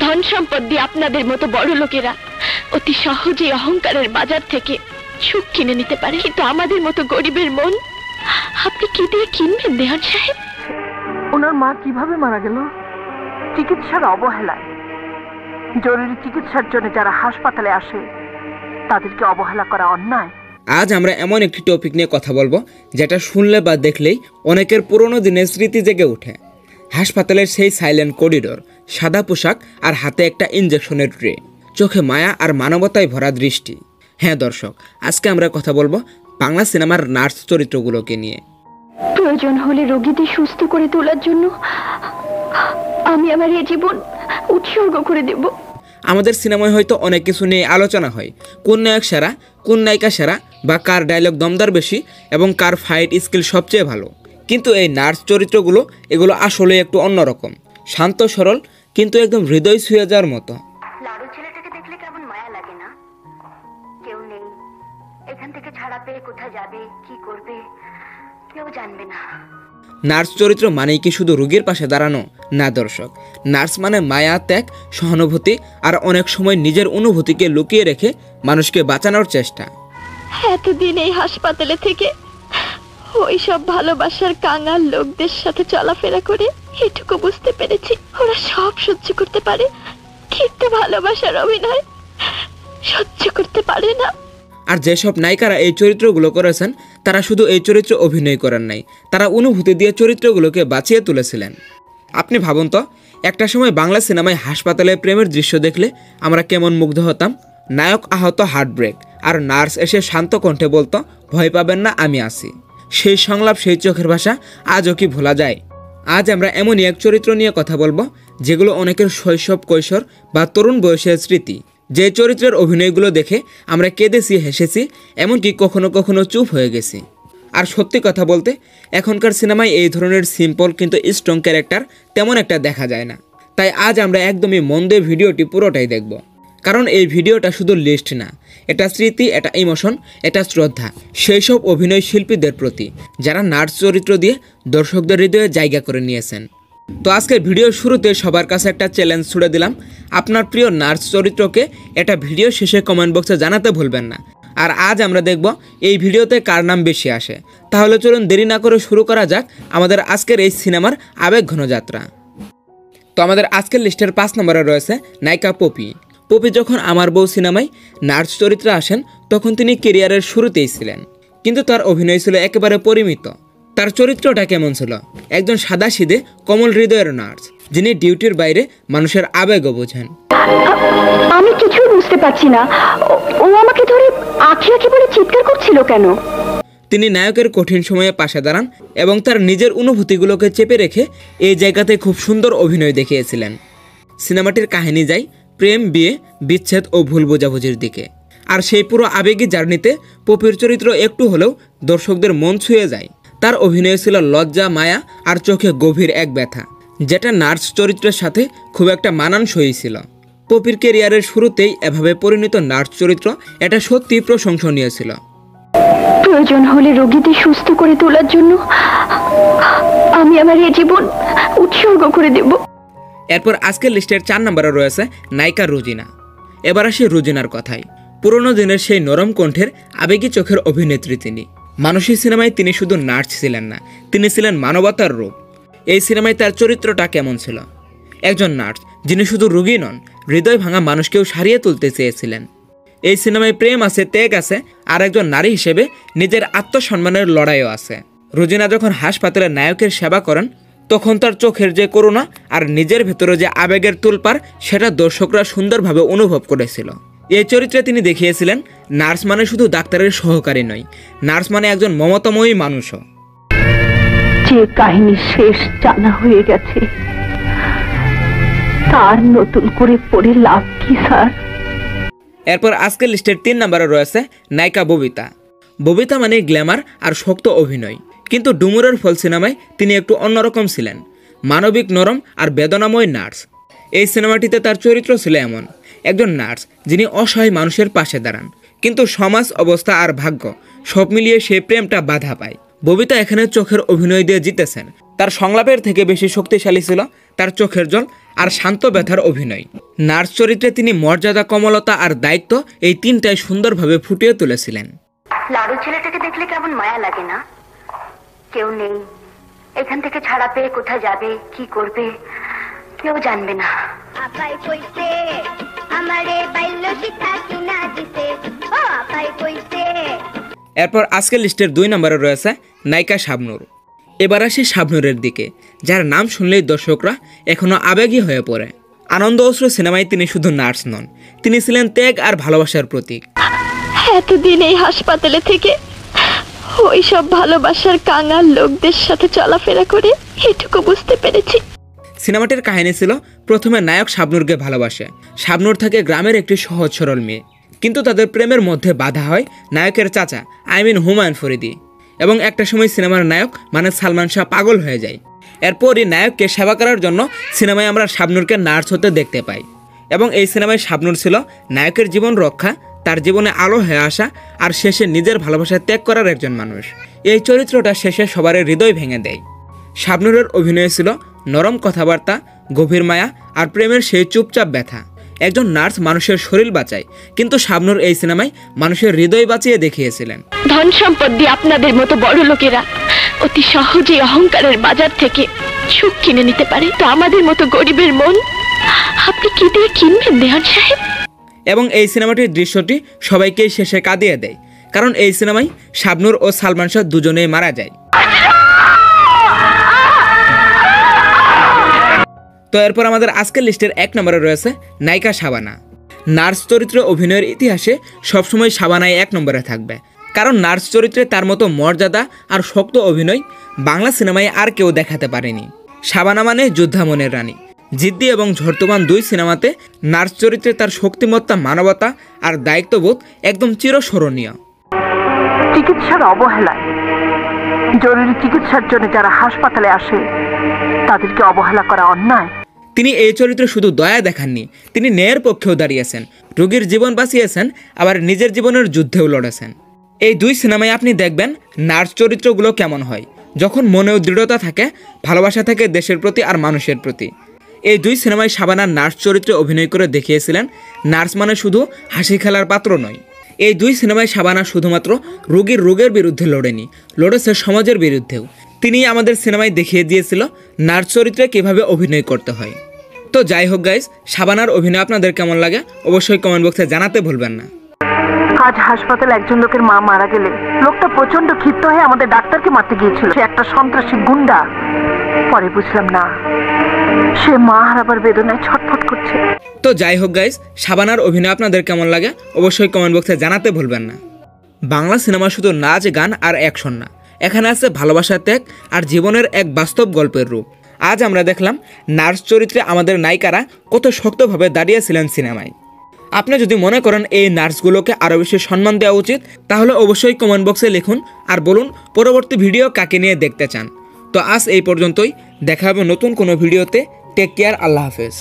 ধন সম্পদ দিয়ে আপনাদের মতো বড় লোকেরা অতি সহজে অহংকারের বাজার থেকে সুখ কিনে নিতে পারে, কিন্তু আমাদের মতো গরিবের মন আপনি কি দিয়ে কিনবেন দেওয়ান সাহেব? ওনার মা কিভাবে মারা গেল? চিকিৎসার অবহেলায়। জরুরি চিকিৎসার জন্য যারা হাসপাতালে আসে তাদেরকে অবহেলা করা অন্যায়। আজ আমরা এমন একটি টপিক নিয়ে কথা বলবো যেটা শুনলে বা দেখলেই অনেকের পুরনো দিনের স্মৃতি জেগে ওঠে। হাসপাতালের সেই সাইলেন্ট করিডোর, সাদা পোশাক আর হাতে একটা ইঞ্জেকশনের ট্রে, চোখে মায়া আর মানবতায় ভরা দৃষ্টি। হ্যাঁ দর্শক, আজকে আমরা কথা বলবো বাংলা সিনেমার নার্স চরিত্রগুলোকে নিয়ে। প্রয়োজন হলে রোগীদের সুস্থ করে তোলার জন্য আমি আমার এই জীবন উৎসর্গ করে দেব। আমাদের সিনেমায় হয়তো অনেক কিছু নিয়ে আলোচনা হয়, কোন নায়ক সেরা, কোন নায়িকা সেরা, বা কার ডায়লগ দমদার বেশি এবং কার ফাইট স্কিল সবচেয়ে ভালো। কিন্তু এই নার্স চরিত্রগুলো এগুলো আসলে একটু অন্যরকম, শান্ত সরল কিন্তু একদম হৃদয় ছুঁয়ে যাওয়ার মতো। লাড়ু ছেলেটাকে দেখলে কেমন মায়া লাগে না? কেউ নেই, এখান থেকে ছাড়া পেয়ে কোথায় যাবে, কি করবে কেউ জানবে না। নার্স চরিত্র মানেই কি শুধু রোগীর পাশে দাঁড়ানো? না দর্শক, নার্স মানে মায়া, ত্যাগ, সহানুভূতি আর অনেক সময় নিজের অনুভূতিকে লুকিয়ে রেখে মানুষকে বাঁচানোর চেষ্টা। এতদিন এই হাসপাতালে থেকে ওই সব ভালোবাসার কাঙাল লোকদের সাথে চলাফেরা করে এটুকু বুঝতে পেরেছি, ওরা সব সহ্য করতে পারে কিন্তু ভালোবাসার অভিনয় সহ্য করতে পারে না। আর যেসব নায়িকারা এই চরিত্রগুলো করেছেন তারা শুধু এই চরিত্র অভিনয় করেন নাই, তারা অনুভূতি দিয়ে চরিত্রগুলোকে বাঁচিয়ে তুলেছিলেন। আপনি ভাবুন তো, একটা সময় বাংলা সিনেমায় হাসপাতালে প্রেমের দৃশ্য দেখলে আমরা কেমন মুগ্ধ হতাম। নায়ক আহত, হার্টব্রেক, আর নার্স এসে শান্ত কণ্ঠে বলতো, ভয় পাবেন না, আমি আছি। সেই সংলাপ, সেই চোখের ভাষা আজও কি ভোলা যায়? আজ আমরা এমনই এক চরিত্র নিয়ে কথা বলবো যেগুলো অনেকের শৈশব, কৈশোর বা তরুণ বয়সের স্মৃতি। যে চরিত্রের অভিনয়গুলো দেখে আমরা কেঁদেছি, হেসেছি, এমনকি কখনো কখনো চুপ হয়ে গেছি। আর সত্যি কথা বলতে এখনকার সিনেমায় এই ধরনের সিম্পল কিন্তু স্ট্রং ক্যারেক্টার তেমন একটা দেখা যায় না। তাই আজ আমরা একদমই মন দিয়ে ভিডিওটি পুরোটাই দেখব, কারণ এই ভিডিওটা শুধু লিস্ট না, এটা স্মৃতি, এটা ইমোশন, এটা শ্রদ্ধা সেই সব অভিনয় শিল্পীদের প্রতি যারা নার্স চরিত্র দিয়ে দর্শকদের হৃদয়ে জায়গা করে নিয়েছেন। তো আজকের ভিডিওর শুরুতে সবার কাছে একটা চ্যালেঞ্জ ছুড়ে দিলাম, আপনার প্রিয় নার্স চরিত্রকে এটা ভিডিও শেষে কমেন্ট বক্সে জানাতে ভুলবেন না। আর আজ আমরা দেখব এই ভিডিওতে কার নাম বেশি আসে। তাহলে চলুন দেরি না করে শুরু করা যাক আমাদের আজকের এই সিনেমার আবেগঘন যাত্রা। তো আমাদের আজকের লিস্টের 5 নম্বরে রয়েছে নায়িকা পপি। পপি যখন আমার বউ সিনেমায় নার্স চরিত্রে আসেন তখন তিনি কেরিয়ারের শুরুতেই ছিলেন, কিন্তু তার অভিনয় ছিল একেবারে পরিমিত। তার চরিত্রটা কেমন ছিল? একজন সাদাসিধে কমল হৃদয়ের নার্স যিনি ডিউটির বাইরে মানুষের আবেগও বোঝেন। আমি কিছুই বুঝতে পারছি না, ও আমাকে ধরে আঁখি আঁখি বলে চিৎকার করছিল কেন? তিনি নায়কের কঠিন সময়ে পাশে দাঁড়ান এবং তার নিজের অনুভূতিগুলোকে চেপে রেখে এই জায়গাতে খুব সুন্দর অভিনয় দেখিয়েছিলেন। সিনেমাটির কাহিনী যায় প্রেম, বিয়ে, বিচ্ছেদ ও ভুল বোঝাবুঝির দিকে। আর সেই পুরো আবেগী জার্নিতে পপির চরিত্র একটু হলেও দর্শকদের মন ছুঁয়ে যায়। তার অভিনয় ছিল লজ্জা, মায়া আর চোখে গভীর এক ব্যথা, যেটা নার্স চরিত্রের সাথে খুব একটা মানানসই ছিল। পপির ক্যারিয়ারের শুরুতেই এভাবে পরিণত নার্স চরিত্র এটা সত্যি প্রশংসনীয় ছিল। প্রয়োজন হলে রোগীদের সুস্থ করে তোলার জন্য আমি আমার এই জীবন উৎসর্গ করে দেব। এরপর আজকের লিস্টের 4 নম্বরে রয়েছে নায়িকা রুজিনা। এবার আসি রুজিনার কথায়। পুরনো দিনের সেই নরম কণ্ঠের আবেগী চোখের অভিনেত্রী তিনি। মানসী সিনেমায় তিনি শুধু নার্স ছিলেন না, তিনি ছিলেন মানবতার রূপ। এই সিনেমায় তার চরিত্রটা কেমন ছিল? একজন নার্স যিনি শুধু রোগী নন, হৃদয় ভাঙা মানুষকেও সারিয়ে তুলতে চেয়েছিলেন। এই সিনেমায় প্রেম আছে, ত্যাগ আছে, আর একজন নারী হিসেবে নিজের আত্মসম্মানের লড়াইও আছে। রুজিনা যখন হাসপাতালে নায়কের সেবা করেন তখন তার চোখের যে করুণা আর নিজের ভেতরে যে আবেগের তুলপার সেটা দর্শকরা সুন্দরভাবে অনুভব করেছিল। এই চরিত্রে তিনি দেখিয়েছিলেন নার্স মানে শুধু ডাক্তারের সহকারী নয়, নার্স মানে একজন মমতাময়ী মানুষও। যে কাহিনী শেষ জানা হয়ে গেছে তার নতুন করে পড়ে লাভ কি স্যার? এরপর আজকের লিস্টের 3 নম্বরে রয়েছে নায়িকা ববিতা। ববিতা মানে গ্ল্যামার আর শক্ত অভিনয়, কিন্তু ডুমুরের ফল সিনেমায় তিনি একটু অন্যরকম ছিলেন, মানবিক, নরম আর বেদনাময় নার্স। এই সিনেমাটিতে তার চরিত্র ছিল এমন একজন নার্স যিনি অসহায় মানুষের পাশে দাঁড়ান, কিন্তু সমাজ, অবস্থা আর ভাগ্য সব মিলিয়ে সেই প্রেমটা বাধা পায়। ববিতা এখানে চোখের অভিনয় দিয়ে জিতেছেন। তার সংলাপের থেকে বেশি শক্তিশালী ছিল তার চোখের জল আর শান্ত ব্যথার অভিনয়। নার্স চরিত্রে তিনি মর্যাদা, কমলতা আর দায়িত্ব এই তিনটাই সুন্দরভাবে ফুটিয়ে তুলেছিলেন। লাড়ু ছেলেটাকে দেখলে কেমন মায়া লাগে না? কেউ নেই, এখান থেকে ছাড়া পেয়ে কোথায় যাবে, কি করবে কেউ জানবে না। আপাই কইছে আমারে বাইল্য শিক্ষা কিনা দিতে, ও আপাই কইছে। এরপর আজকের লিস্টের 2 নম্বরে রয়েছে নায়িকা শাবনূর। এবার আসি শাবনূরের দিকে, যার নাম শুনলেই দর্শকরা এখনো আবেগী হয়ে পড়ে। আনন্দ অশ্রু সিনেমায় তিনি শুধু নার্স নন, তিনি ছিলেন ত্যাগ আর ভালোবাসার প্রতীক। এতদিন এই হাসপাতালে থেকে ওই সব ভালোবাসার কাঙাল লোকদের সাথে চলাফেরা করে এটুকু বুঝতে পেরেছি। সিনেমাটির কাহিনী ছিল, প্রথমে নায়ক শাবনূরকে ভালোবাসে। শাবনূর থাকে গ্রামের একটি সহজ সরল মেয়ে, কিন্তু তাদের প্রেমের মধ্যে বাধা হয় নায়কের চাচা হুমায়ুন ফরিদি। এবং একটা সময় সিনেমার নায়ক মানে সালমান শাহ পাগল হয়ে যায়। এরপরই নায়ককে সেবা করার জন্য সিনেমায় আমরা শাবনূরকে নার্স হতে দেখতে পাই। এবং এই সিনেমায় শাবনূর ছিল নায়কের জীবন রক্ষা, তার জীবনে আলো হয়ে আসা আর শেষে নিজের ভালোবাসা ত্যাগ করার একজন মানুষ। এই চরিত্রটা শেষে সবার হৃদয় ভেঙে দেয়। শাবনূরের অভিনয় ছিল নরম কথাবার্তা, গভীর মায়া আর প্রেমের সেই চুপচাপ ব্যথা। একজন নার্স মানুষের শরীর বাঁচায়, কিন্তু শাবনূর এই সিনেমায় মানুষের হৃদয় বাঁচিয়ে দেখিয়েছিলেন। ধন সম্পদ দিয়ে আপনাদের মতো বড় লোকেরা অতি সহজে অহংকারের বাজার থেকে সুখ কিনে নিতে পারে, তো আমাদের মতো গরিবের মন আপনি কি দিয়ে কিনবেন দেওয়ান সাহেব? এবং এই সিনেমাটির দৃশ্যটি সবাইকেই শেষে কাঁদিয়ে দেয়, কারণ এই সিনেমায় শাবনূর ও সালমান শাহ দুজনেই মারা যায়। তো এরপর আমাদের আজকের লিস্টের 1 নম্বরে রয়েছে নায়িকা শাবানা। নার্স চরিত্রে অভিনয়ের ইতিহাসে সবসময় শাবানাই 1 নম্বরে থাকবে, কারণ নার্স চরিত্রে তার মতো মর্যাদা আর শক্ত অভিনয় বাংলা সিনেমায় আর কেউ দেখাতে পারেনি। শাবানা মানে যোদ্ধা মনের রানী। জিদ্দি এবং ঝড়তুফান 2 সিনেমাতে নার্স চরিত্রে তার শক্তিমত্তা, মানবতা আর দায়িত্ববোধ একদম চিরস্মরণীয়। চিকিৎসার অবহেলায়, জরুরি চিকিৎসার জন্য যারা হাসপাতালে আসে তাদেরকে অবহেলা করা অন্যায়। তিনি এই চরিত্রে শুধু দয়া দেখাননি, তিনি ন্যায়ের পক্ষেও দাঁড়িয়েছেন, রোগীর জীবন বাঁচিয়েছেন, আবার নিজের জীবনের যুদ্ধেও লড়েছেন। এই 2 সিনেমায় আপনি দেখবেন নার্স চরিত্রগুলো কেমন হয়, যখন মনেও দৃঢ়তা থাকে, ভালোবাসা থাকে দেশের প্রতি আর মানুষের প্রতি। এই 2 সিনেমায় শাবানা নার্স চরিত্রে অভিনয় করে দেখিয়েছিলেন নার্স মানে শুধু হাসি খেলার পাত্র নয়। এই 2 সিনেমায় শাবানা শুধুমাত্র রোগের বিরুদ্ধে লড়েনি, লড়েছে সমাজের বিরুদ্ধেও। তিনি আমাদের সিনেমায় দেখিয়ে দিয়েছিল নার্স চরিত্রে কীভাবে অভিনয় করতে হয়। তো যাই হোক গাইস, শাবানার অভিনয় আপনাদের কেমন লাগে অবশ্যই কমেন্ট বক্সে জানাতে ভুলবেন না। আজ হাসপাতালে একজন লোকের মা মারা গেলে লোকটা প্রচন্ড ক্ষিপ্ত হয়ে আমাদের ডাক্তারকে মারতে গিয়েছিল। সে একটা সন্ত্রাসী গুন্ডা। পরে বুঝলাম না, সে মা হারাবার বেদনায় ছটফট করছে। তো যাই হোক গাইস, শাবানার অভিনয় আপনাদের কেমন লাগে অবশ্যই কমেন্ট বক্সে জানাতে ভুলবেন না। বাংলা সিনেমা শুধু নাচ, গান আর অ্যাকশন না, এখানে আছে ভালোবাসা, ত্যাগ আর জীবনের এক বাস্তব গল্পের রূপ। আজ আমরা দেখলাম নার্স চরিত্রে আমাদের নায়িকারা কত শক্তভাবে দাঁড়িয়েছিলেন সিনেমায়। আপনি যদি মনে করেন এই নার্সগুলোকে আরও বেশি সম্মান দেওয়া উচিত, তাহলে অবশ্যই কমেন্ট বক্সে লিখুন আর বলুন পরবর্তী ভিডিও কাকে নিয়ে দেখতে চান। তো আজ এই পর্যন্তই, দেখা হবে নতুন কোনো ভিডিওতে। টেক কেয়ার, আল্লাহ হাফেজ।